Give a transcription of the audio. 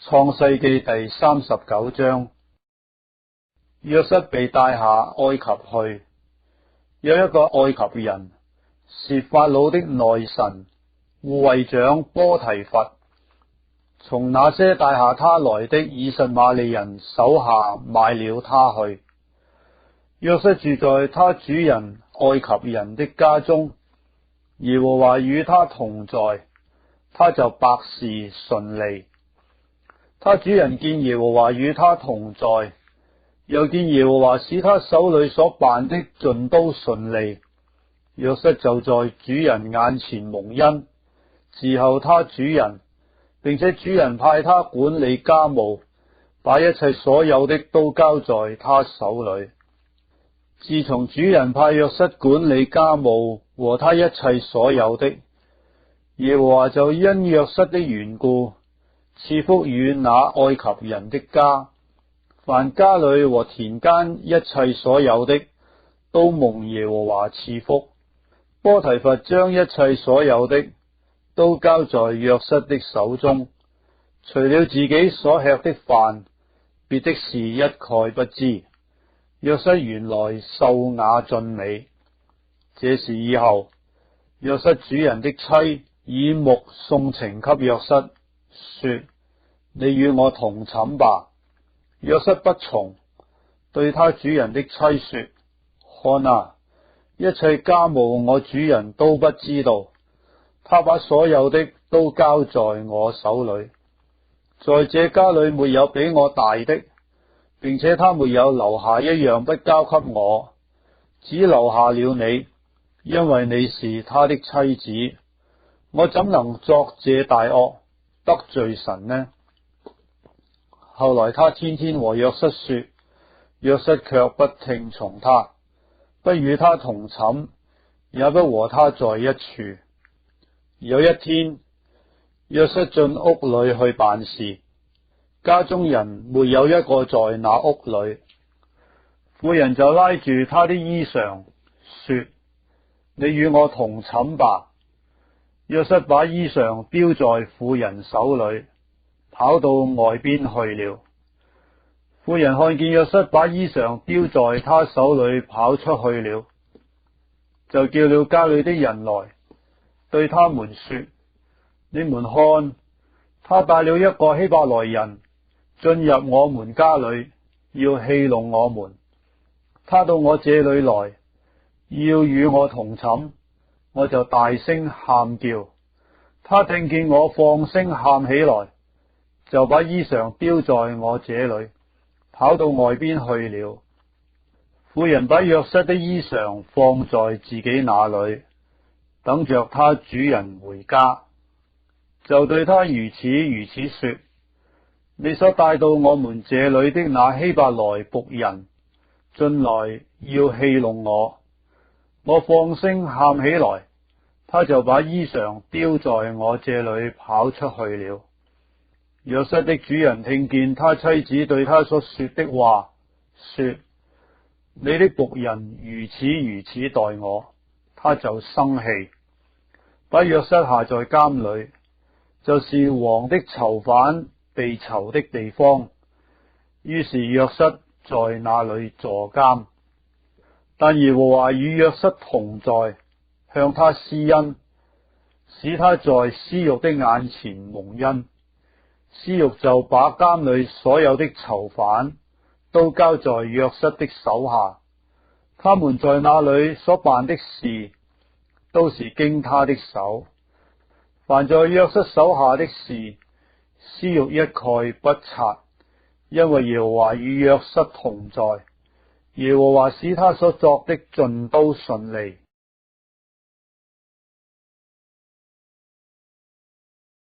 創世記第39章，約瑟被帶下埃及去。有一個埃及人，是法老的內臣護衛長波提乏，從那些帶下他來的以實瑪利人手下買了他去。約瑟住在他主人埃及人的家中，耶和華與他同在，他就百事順利。他主人見耶和華與他同在，又見耶和華使他手裏所辦的盡都順利，約瑟就在主人眼前蒙恩，伺候他主人，並且主人派他管理家務，把一切所有的都交在他手裏。自從主人派約瑟管理家務和他一切所有的，耶和華就因約瑟的緣故賜福與那埃及人的家，凡家裏和田間一切所有的，都蒙耶和華賜福。波提乏將一切所有的都交在約瑟的手中，除了自己所吃的飯，別的事一概不知。約瑟原來秀雅俊美。這事以後，約瑟主人的妻以目送情給約瑟，說：你與我同寢吧。約瑟不從，對他主人的妻說：看啊，一切家務我主人都不知道，他把所有的都交在我手裏，在這家裏沒有比我大的，並且他沒有留下一樣不交給我，只留下了你，因為你是他的妻子。我怎能作這大惡，得罪神呢？後來他天天和約瑟說，約瑟卻不聽從他，不與他同寢，也不和他在一處。有一天，約瑟進屋裏去辦事，家中人沒有一個在那屋裏。婦人就拉住他的衣裳，說：你與我同寢吧。約瑟把衣裳丟在婦人手裏，跑到外邊去了。婦人看見約瑟把衣裳丟在他手裏跑出去了，就叫了家裏的人來，對他們說：你們看，他帶了一個希伯來人進入我們家裏，要戲弄我們。他到我這裏來，要與我同寢，我就大聲喊叫。他聽見我放聲喊起來，就把衣裳丟在我這裏，跑到外邊去了。婦人把約瑟的衣裳放在自己那裏，等着他主人回家，就對他如此說：你所帶到我們這裏的那希伯來僕人進來要戲弄我，我放聲喊起來，他就把衣裳丟在我這裏跑出去了。約瑟的主人聽見他妻子對他所說的話，說：你的僕人如此待我，他就生氣，把約瑟下在監裏，就是王的囚犯被囚的地方。於是約瑟在那裏坐監。但耶和華與約瑟同在，向他施恩，使他在司獄的眼前蒙恩。司獄就把監裏所有的囚犯都交在約瑟的手下，他們在那裏所辦的事，都是經他的手。凡在約瑟手下的事，司獄一概不察，因為耶和華與約瑟同在，耶和華使他所作的盡都順利。